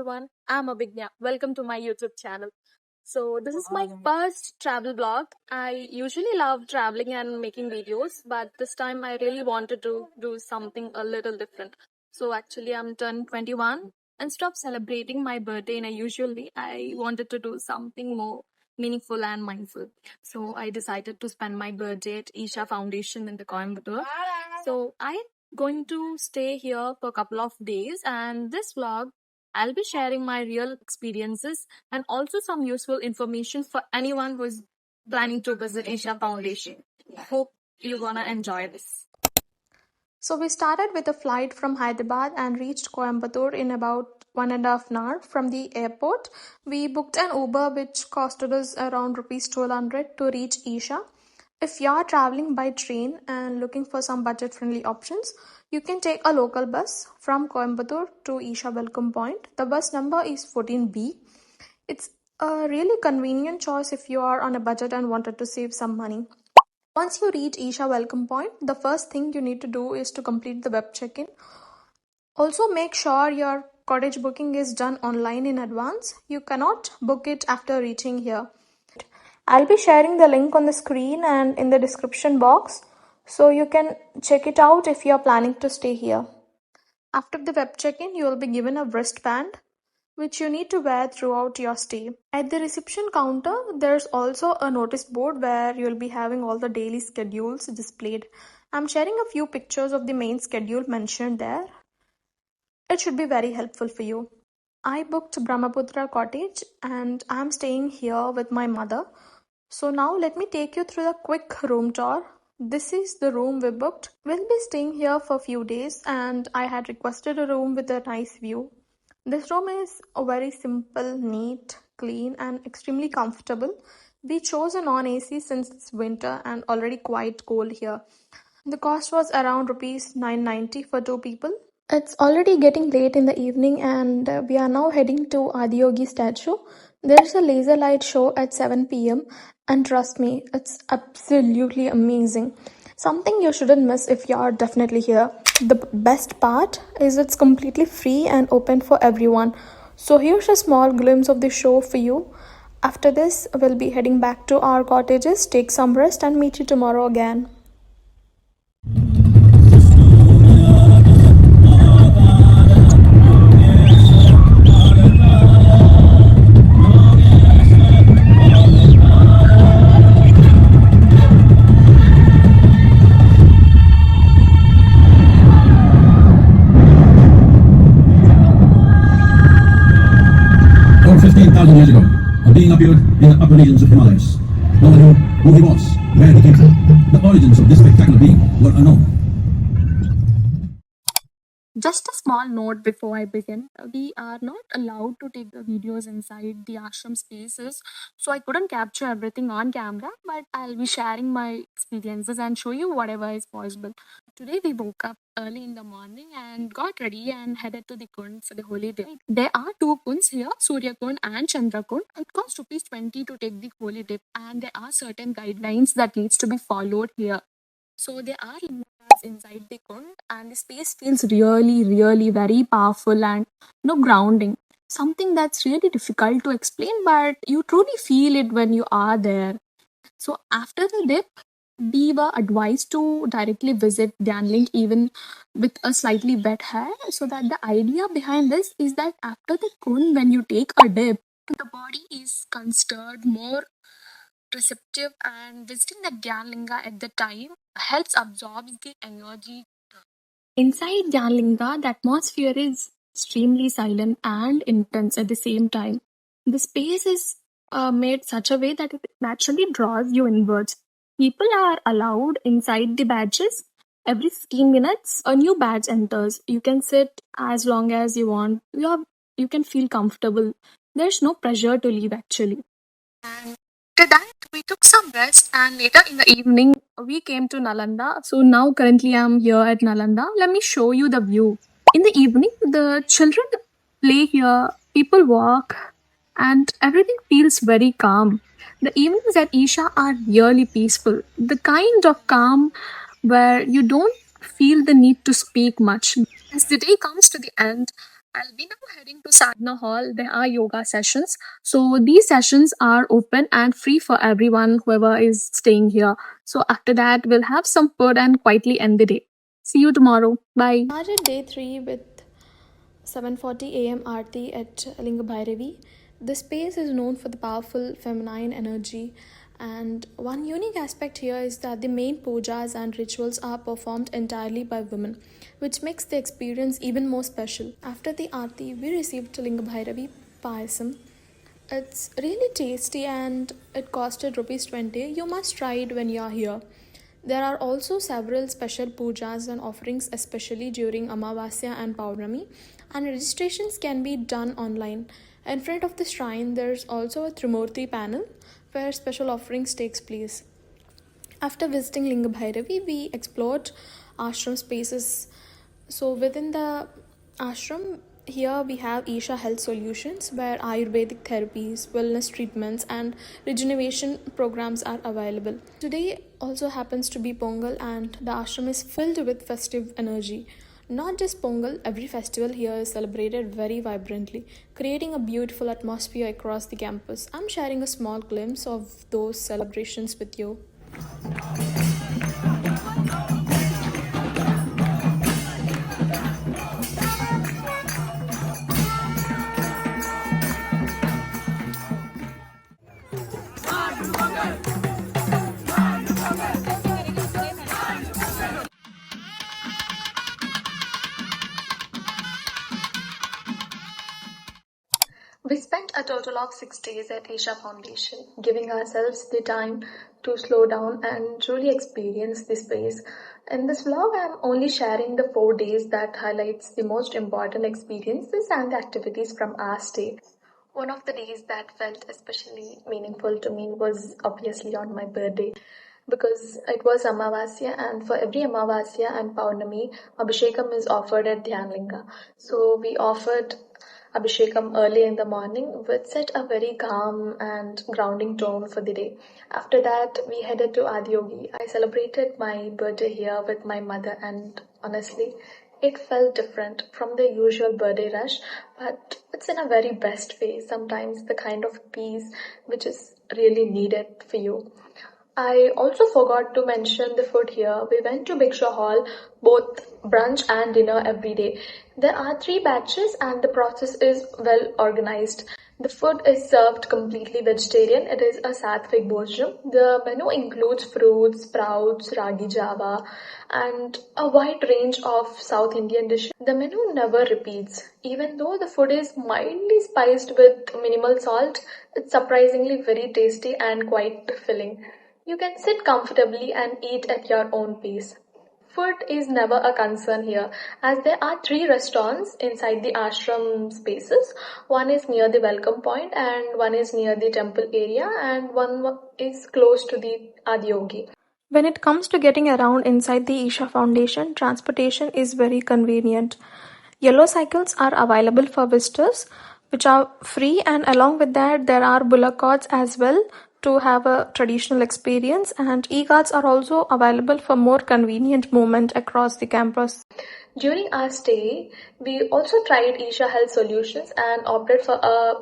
everyone. I'm Abhignya. Welcome to my YouTube channel. So, this is my first travel vlog. I usually love traveling and making videos, but this time I really wanted to do something a little different. So, actually, I'm turned 21. Instead of celebrating my birthday in a usual way, I wanted to do something more meaningful and mindful. So, I decided to spend my birthday at Isha Foundation in the Coimbatore. So, I'm going to stay here for a couple of days, and this vlog I'll be sharing my real experiences and also some useful information for anyone who is planning to visit Isha Foundation. Hope you're gonna enjoy this. So we started with a flight from Hyderabad and reached Coimbatore in about 1.5 hours from the airport. We booked an Uber which costed us around rupees 1200 to reach Isha. If you are traveling by train and looking for some budget-friendly options, you can take a local bus from Coimbatore to Isha Welcome Point. The bus number is 14B. It's a really convenient choice if you are on a budget and wanted to save some money. Once you reach Isha Welcome Point, the first thing you need to do is to complete the web check-in. Also, make sure your cottage booking is done online in advance. You cannot book it after reaching here. I'll be sharing the link on the screen and in the description box so you can check it out if you're planning to stay here. After the web check-in, you will be given a wristband which you need to wear throughout your stay. At the reception counter, there's also a notice board where you'll be having all the daily schedules displayed. I'm sharing a few pictures of the main schedule mentioned there. It should be very helpful for you. I booked Brahmaputra Cottage and I'm staying here with my mother. So now let me take you through the quick room tour. This is the room we booked. We'll be staying here for a few days and I had requested a room with a nice view. This room is very simple, neat, clean and extremely comfortable. We chose a non-AC since it's winter and already quite cold here. The cost was around rupees 990 for 2 people. It's already getting late in the evening and we are now heading to Adiyogi statue. There's a laser light show at 7 p.m. and trust me, it's absolutely amazing. Something you shouldn't miss if you are definitely here. The best part is it's completely free and open for everyone. So here's a small glimpse of the show for you. After this, we'll be heading back to our cottages, take some rest and meet you tomorrow again. Over 15,000 years ago, a being appeared in the upper regions of Himalayas. No one knew who he was, where he came from. The origins of this spectacular being were unknown. Just a small note before I begin. We are not allowed to take the videos inside the ashram spaces, so I couldn't capture everything on camera, but I'll be sharing my experiences and show you whatever is possible. Today we woke up early in the morning and got ready and headed to the Kund for the holy dip. There are two kunds here, Surya Kund and Chandra Kund. It costs rupees 20 to take the holy dip, and there are certain guidelines that needs to be followed here. So there are lingas inside the kund, and the space feels really very powerful and grounding. Something that's really difficult to explain, but you truly feel it when you are there. So after the dip, we were advised to directly visit Dhyanling even with a slightly wet hair. So that the idea behind this is that after the kund, when you take a dip, the body is considered more receptive, and visiting the Dhyanlinga at the time helps absorb the energy. Inside Dhyanlinga, the atmosphere is extremely silent and intense at the same time. The space is made such a way that it naturally draws you inwards. People are allowed inside the badges. Every 15 minutes, a new badge enters. You can sit as long as you want. You can feel comfortable. There's no pressure to leave actually. And after that, we took some rest, and later in the evening, we came to Nalanda. So now, currently, I'm here at Nalanda. Let me show you the view. In the evening, the children play here, people walk, and everything feels very calm. The evenings at Isha are really peaceful. The kind of calm where you don't feel the need to speak much. As the day comes to the end, I'll be now heading to Sadhana Hall. There are yoga sessions. So these sessions are open and free for everyone, whoever is staying here. So after that, we'll have some food and quietly end the day. See you tomorrow. Bye. Started day 3 with 7:40 a.m. Aarti at Linga Bhairavi. The space is known for the powerful feminine energy, and one unique aspect here is that the main pujas and rituals are performed entirely by women, which makes the experience even more special. After the Aarti, we received Linga Bhairavi payasam. It's really tasty and it costed rupees 20. You must try it when you're here. There are also several special pujas and offerings, especially during Amavasya and Paurnami, and registrations can be done online. In front of the shrine, there's also a Trimurti panel where special offerings takes place. After visiting Linga Bhairavi, we explored ashram spaces. So within the ashram, here we have Isha Health Solutions, where Ayurvedic therapies, wellness treatments, and regeneration programs are available. Today also happens to be Pongal, and the ashram is filled with festive energy. Not just Pongal, every festival here is celebrated very vibrantly, creating a beautiful atmosphere across the campus. I'm sharing a small glimpse of those celebrations with you. We spent a total of 6 days at Isha Foundation, giving ourselves the time to slow down and truly experience the space. In this vlog, I'm only sharing the 4 days that highlights the most important experiences and activities from our stay. One of the days that felt especially meaningful to me was obviously on my birthday because it was Amavasya, and for every Amavasya and Paurnami, Abhishekam is offered at Dhyanlinga. So we offered Abhishekam early in the morning, which set a very calm and grounding tone for the day. After that, we headed to Adiyogi. I celebrated my birthday here with my mother, and honestly, it felt different from the usual birthday rush, but it's in a very best way. Sometimes the kind of peace which is really needed for you. I also forgot to mention the food here. We went to Bhiksha Hall, both brunch and dinner every day. There are 3 batches and the process is well organized. The food is served completely vegetarian. It is a sattvic bhojam. The menu includes fruits, sprouts, ragi java, and a wide range of South Indian dishes. The menu never repeats. Even though the food is mildly spiced with minimal salt, it's surprisingly very tasty and quite filling. You can sit comfortably and eat at your own pace. Food is never a concern here, as there are 3 restaurants inside the ashram spaces. One is near the welcome point, and one is near the temple area, and one is close to the Adiyogi. When it comes to getting around inside the Isha Foundation, transportation is very convenient. Yellow cycles are available for visitors, which are free, and along with that, there are bullock carts as well to have a traditional experience, and e-carts are also available for more convenient movement across the campus. During our stay, we also tried Isha Health Solutions and opted for a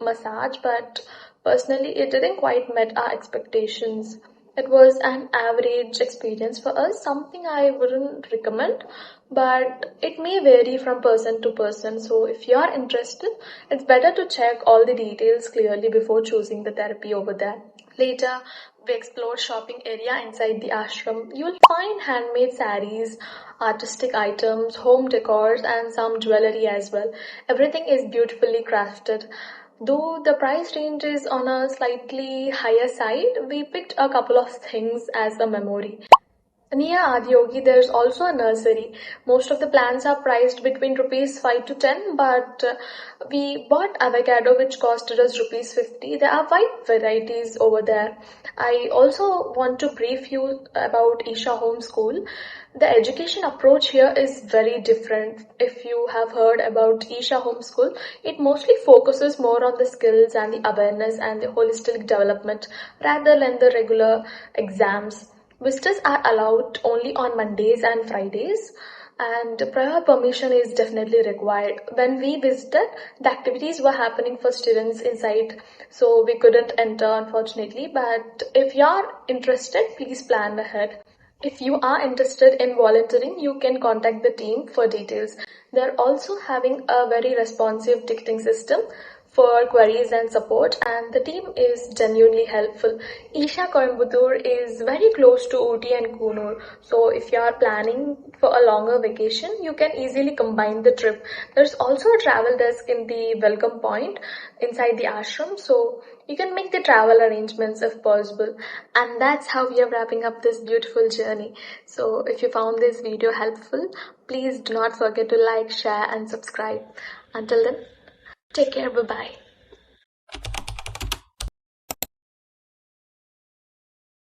massage, but personally, it didn't quite met our expectations. It was an average experience for us, something I wouldn't recommend, but it may vary from person to person. So, if you're interested, it's better to check all the details clearly before choosing the therapy over there. Later, we explored shopping area inside the ashram. You'll find handmade saris, artistic items, home decors, and some jewelry as well. Everything is beautifully crafted. Though the price range is on a slightly higher side, we picked a couple of things as a memory. Near Adiyogi, there's also a nursery. Most of the plants are priced between rupees 5 to 10, but we bought avocado which costed us rupees 50. There are wide varieties over there. I also want to brief you about Isha Home School. The education approach here is very different. If you have heard about Isha Home School, it mostly focuses more on the skills and the awareness and the holistic development rather than the regular exams. Visitors are allowed only on Mondays and Fridays. and prior permission is definitely required. When we visited, the activities were happening for students inside, so we couldn't enter unfortunately, but if you're interested, please plan ahead. If you are interested in volunteering, you can contact the team for details. They're also having a very responsive ticketing system for queries and support, and the team is genuinely helpful. Isha Coimbatore is very close to Ooty and Kunur, so if you are planning for a longer vacation, you can easily combine the trip. There's also a travel desk in the welcome point inside the ashram, so you can make the travel arrangements if possible. And that's how we are wrapping up this beautiful journey. So if you found this video helpful, please do not forget to like, share and subscribe. Until then, take care. Bye bye.